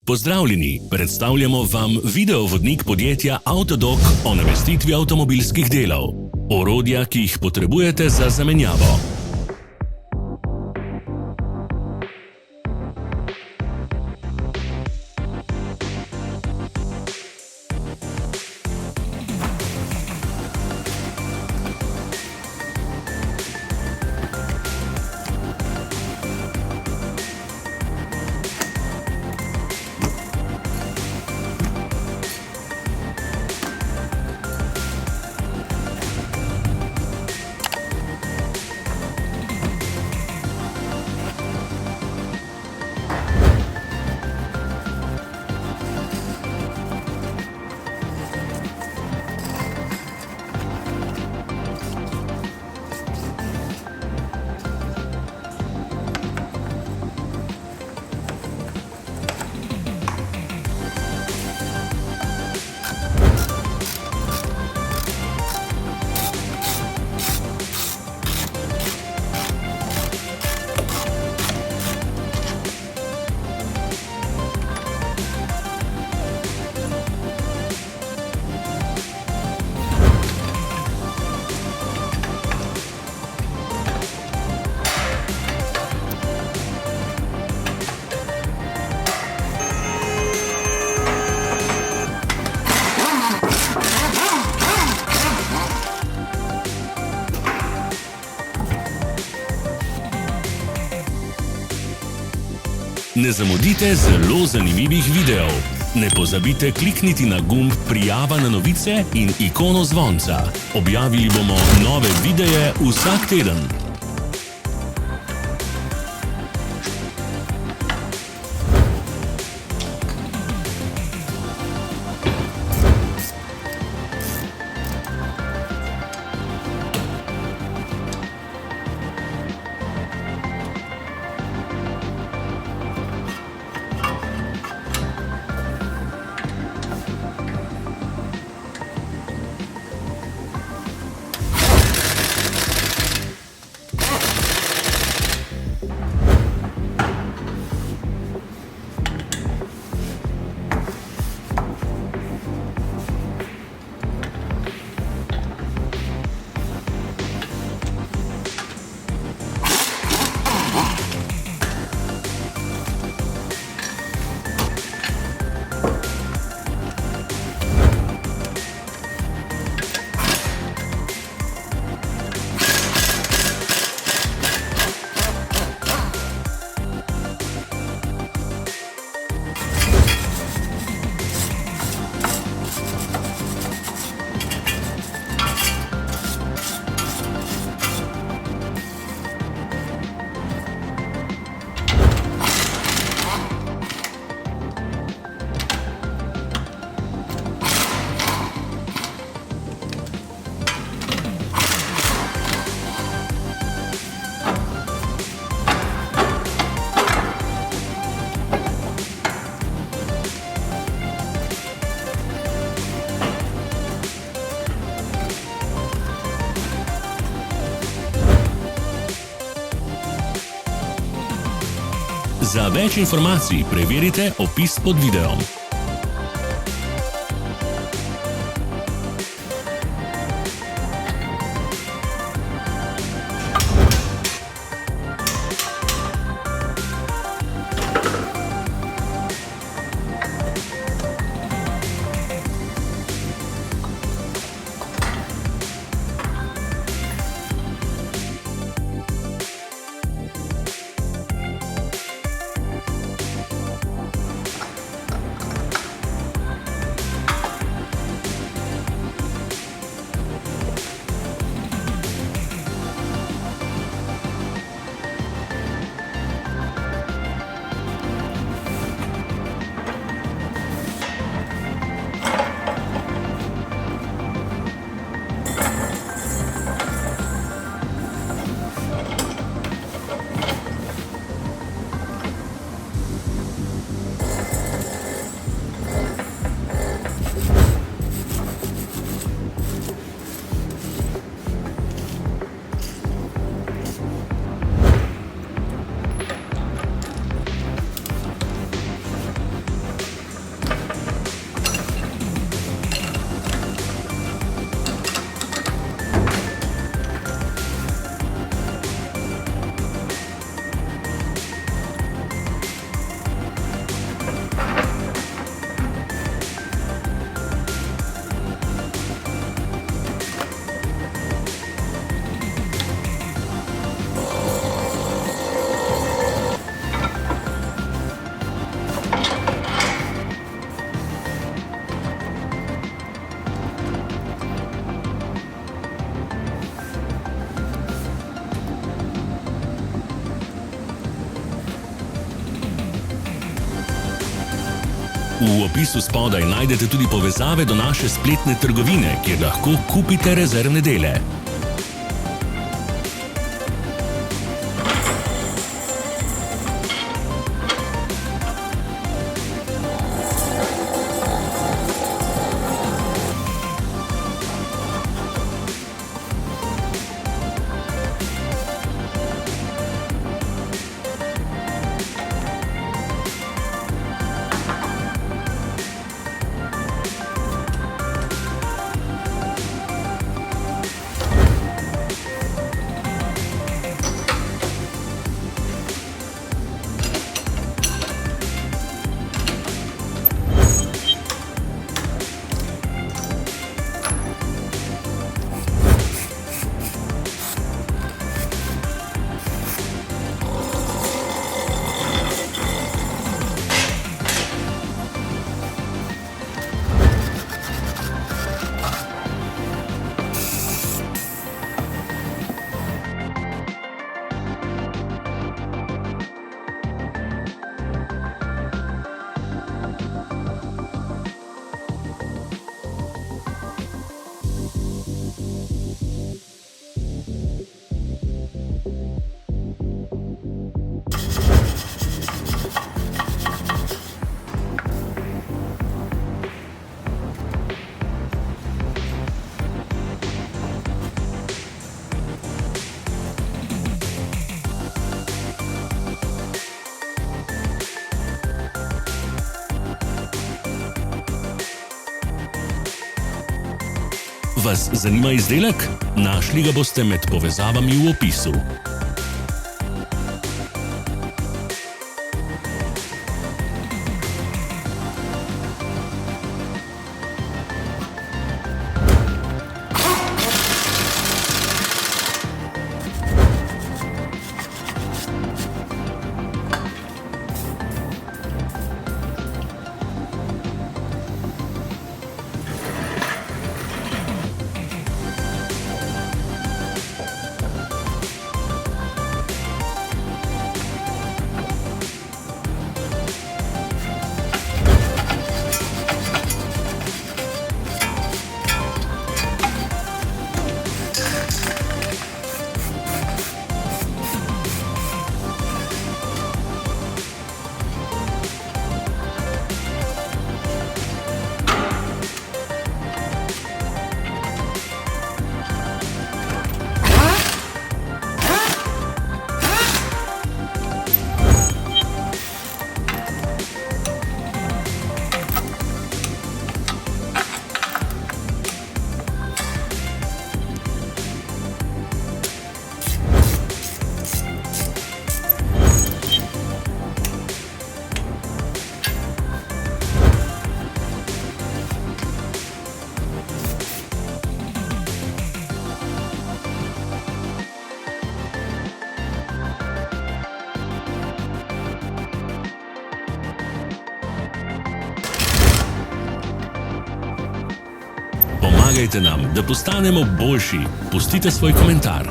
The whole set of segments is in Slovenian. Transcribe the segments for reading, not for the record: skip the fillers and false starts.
Pozdravljeni, predstavljamo vam videovodnik podjetja Avtodok o namestitvi avtomobilskih delov. Orodja, ki jih potrebujete za zamenjavo. Ne zamudite zelo zanimivih videov. Ne pozabite klikniti na gumb Prijava na novice in ikono zvonca. Objavili bomo nove videe vsak teden. Za več informacij preverite opis pod videom. V opisu spodaj najdete tudi povezave do naše spletne trgovine, kjer lahko kupite rezervne dele. Vas zanima izdelek? Našli ga boste med povezavami v opisu. Pomagajte nam, da postanemo boljši. Pustite svoj komentar.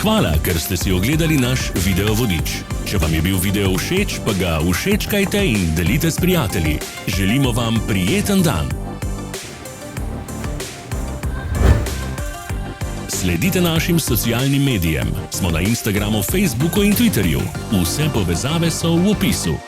Hvala, ker ste si ogledali naš video vodič. Če vam je bil video všeč, pa ga všečkajte in delite s prijatelji. Želimo vam prijeten dan. Sledite našim socialnim medijem. Smo na Instagramu, Facebooku in Twitterju. Vse povezave so v opisu.